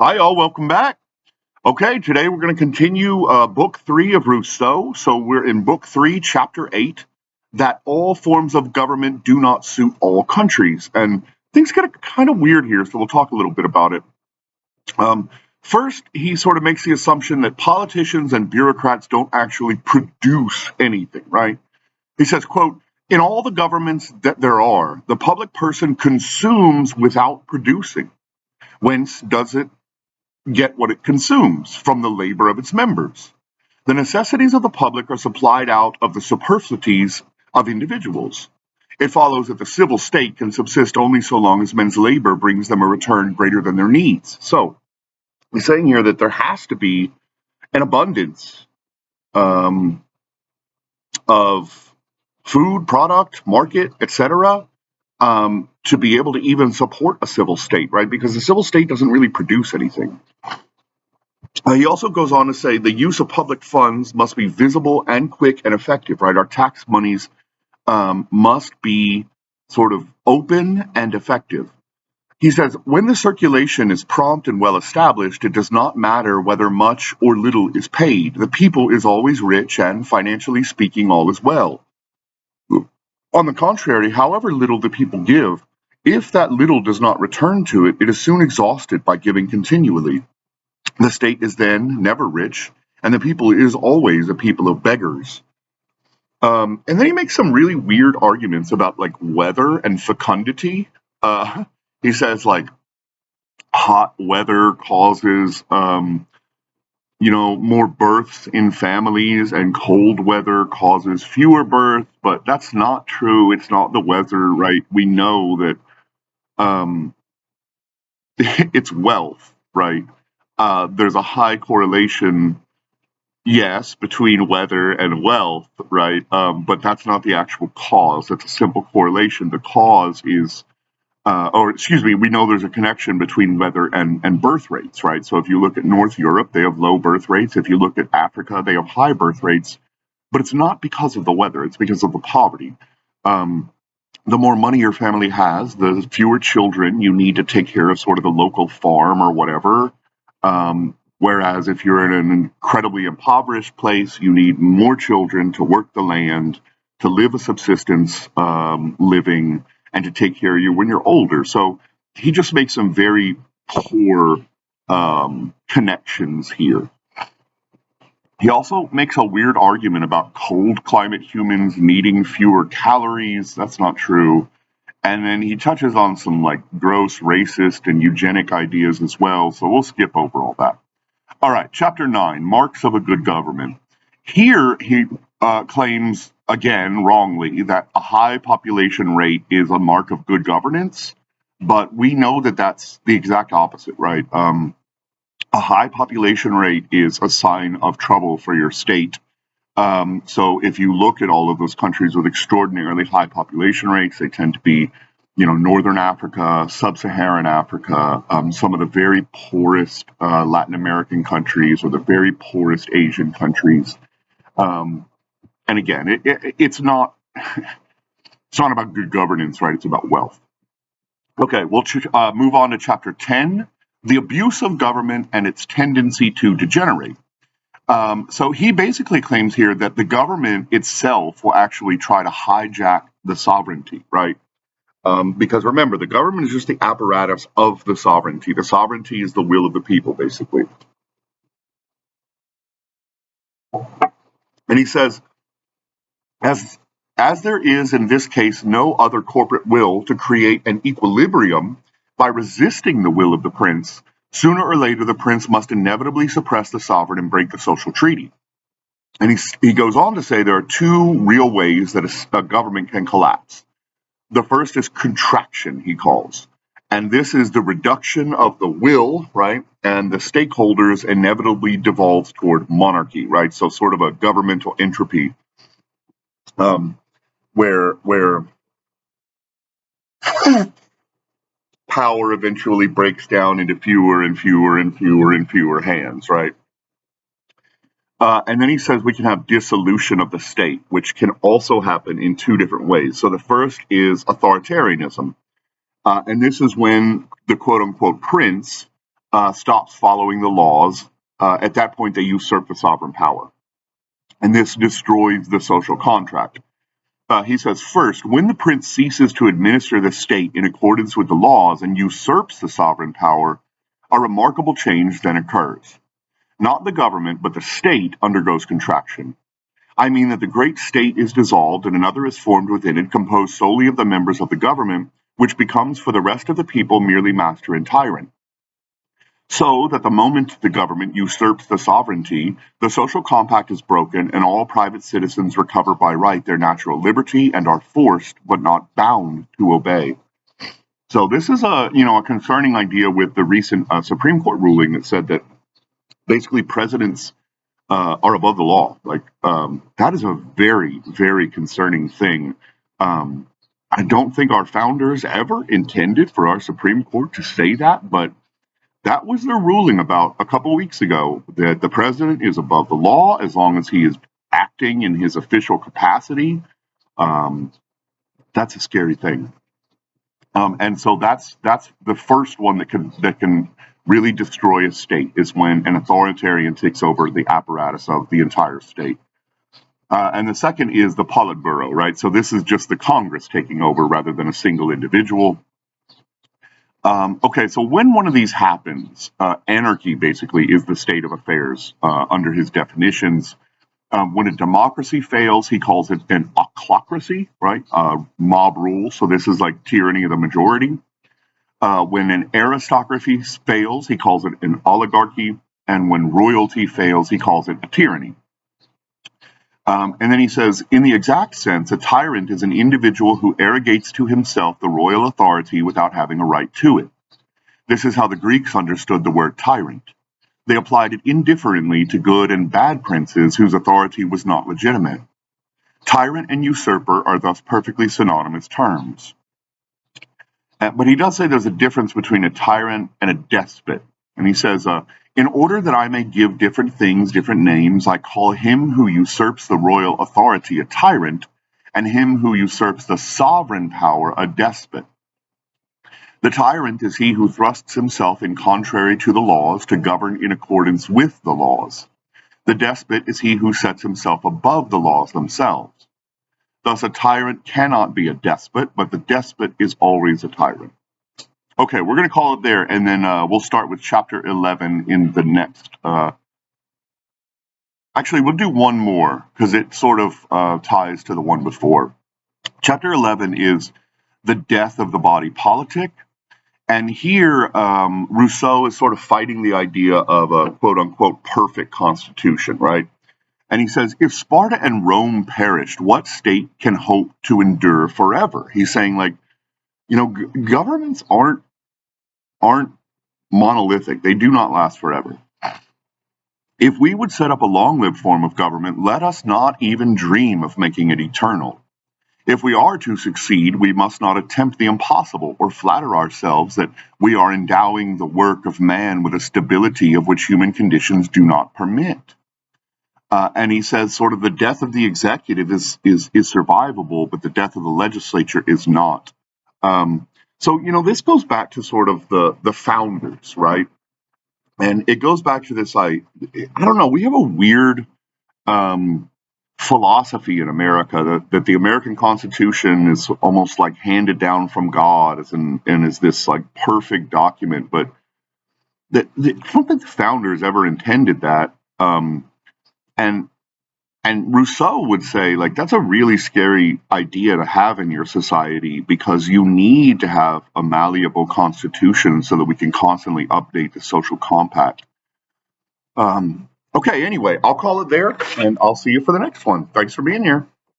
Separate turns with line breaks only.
Hi, all. Welcome back. Okay, today we're going to continue book three of Rousseau. So we're in book three, chapter eight, that all forms of government do not suit all countries. And things get kind of weird here, so we'll talk a little bit about it. Um, First, he sort of makes the assumption that politicians and bureaucrats don't actually produce anything, right? He says, quote, in all the governments that there are, the public person consumes without producing. Whence does it get what it consumes from the labor of its members? The necessities of the public are supplied out of the superfluities of individuals. It follows that the civil state can subsist only so long as men's labor brings them a return greater than their needs. So he's saying here that there has to be an abundance um, of food, product, market, etc., to be able to even support a civil state, right? Because the civil state doesn't really produce anything. He also goes on to say the use of public funds must be visible and quick and effective, right? Our tax monies must be sort of open and effective. He says, when the circulation is prompt and well established, it does not matter whether much or little is paid. The people is always rich, and financially speaking, all is well. On the contrary, however little the people give, if that little does not return to it, it is soon exhausted by giving continually. The state is then never rich, and the people is always a people of beggars. And then he makes some really weird arguments about like weather and fecundity. He says like hot weather causes more births in families, and cold weather causes fewer births. But that's not true. It's not the weather, right? We know that um, it's wealth, right? There's a high correlation, yes, between weather and wealth, right? But that's not the actual cause. That's a simple correlation. The cause is, or excuse me, we know there's a connection between weather and birth rates, right? So if you look at North Europe, they have low birth rates. If you look at Africa, they have high birth rates. But it's not because of the weather, it's because of the poverty. Um, the more money your family has, the fewer children you need to take care of sort of the local farm or whatever. Whereas if you're in an incredibly impoverished place, you need more children to work the land, to live a subsistence living, and to take care of you when you're older. So he just makes some very poor connections here. He also makes a weird argument about cold climate humans needing fewer calories. That's not true. And then he touches on some like gross racist and eugenic ideas as well. So we'll skip over all that. All right, chapter 9, Marks of a Good Government. Here he claims, again, wrongly, that a high population rate is a mark of good governance, but we know that that's the exact opposite, right? A high population rate is a sign of trouble for your state. So if you look at all of those countries with extraordinarily high population rates, they tend to be, Northern Africa, Sub-Saharan Africa, some of the very poorest Latin American countries, or the very poorest Asian countries. Um, and again, it's not about good governance, right? It's about wealth. Okay, we'll move on to chapter 10, the abuse of government and its tendency to degenerate. So he basically claims here that the government itself will actually try to hijack the sovereignty, right? Because remember, the government is just the apparatus of the sovereignty. The sovereignty is the will of the people, basically. And he says, as as there is in this case no other corporate will to create an equilibrium by resisting the will of the prince, sooner or later the prince must inevitably suppress the sovereign and break the social treaty. And he goes on to say there are two real ways that a government can collapse. The first is contraction, he calls. And this is the reduction of the will, right? And the stakeholders inevitably devolves toward monarchy, right? So sort of a governmental entropy, um, where power eventually breaks down into fewer and fewer and fewer and fewer hands, right? And then he says we can have dissolution of the state, which can also happen in two different ways. So the first is authoritarianism. And this is when the quote unquote prince stops following the laws, at that point they usurp the sovereign power. And this destroys the social contract. He says, first, when the prince ceases to administer the state in accordance with the laws and usurps the sovereign power, a remarkable change then occurs. Not the government, but the state undergoes contraction. I mean that the great state is dissolved and another is formed within it, composed solely of the members of the government, which becomes for the rest of the people merely master and tyrant. So that the moment the government usurps the sovereignty, the social compact is broken and all private citizens recover by right their natural liberty and are forced, but not bound, to obey. So this is a concerning idea with the recent Supreme Court ruling that said that basically presidents are above the law. That is a very, very concerning thing. I don't think our founders ever intended for our Supreme Court to say that, but that was their ruling about a couple weeks ago, that the president is above the law as long as he is acting in his official capacity. Um, that's a scary thing. And so that's the first one that can really destroy a state, is when an authoritarian takes over the apparatus of the entire state. And the second is the Politburo, right? So this is just the Congress taking over rather than a single individual. Okay, so when one of these happens, anarchy basically is the state of affairs under his definitions. When a democracy fails, he calls it an ochlocracy, right? Mob rule. So this is like tyranny of the majority. When an aristocracy fails, he calls it an oligarchy. And when royalty fails, he calls it a tyranny. And then he says, in the exact sense, a tyrant is an individual who arrogates to himself the royal authority without having a right to it. This is how the Greeks understood the word tyrant. They applied it indifferently to good and bad princes whose authority was not legitimate. Tyrant and usurper are thus perfectly synonymous terms. But he does say there's a difference between a tyrant and a despot. And he says, in order that I may give different things different names, I call him who usurps the royal authority a tyrant, and him who usurps the sovereign power a despot. The tyrant is he who thrusts himself in contrary to the laws to govern in accordance with the laws. The despot is he who sets himself above the laws themselves. Thus, a tyrant cannot be a despot, but the despot is always a tyrant. Okay, we're going to call it there, and then we'll start with chapter 11 in the next. Actually, we'll do one more because it sort of ties to the one before. Chapter 11 is the death of the body politic. And here, Rousseau is sort of fighting the idea of a quote unquote perfect constitution, right? And he says, if Sparta and Rome perished, what state can hope to endure forever? He's saying, like, governments aren't monolithic. They do not last forever. If we would set up a long-lived form of government, let us not even dream of making it eternal. If we are to succeed, we must not attempt the impossible or flatter ourselves that we are endowing the work of man with a stability of which human conditions do not permit. And he says sort of the death of the executive is survivable, but the death of the legislature is not. So this goes back to sort of the founders, right? And it goes back to this, I don't know, we have a weird philosophy in America that the American Constitution is almost like handed down from God and is this like perfect document, but I don't think the founders ever intended that. And Rousseau would say, like, that's a really scary idea to have in your society because you need to have a malleable constitution so that we can constantly update the social compact. Okay, anyway, I'll call it there and I'll see you for the next one. Thanks for being here.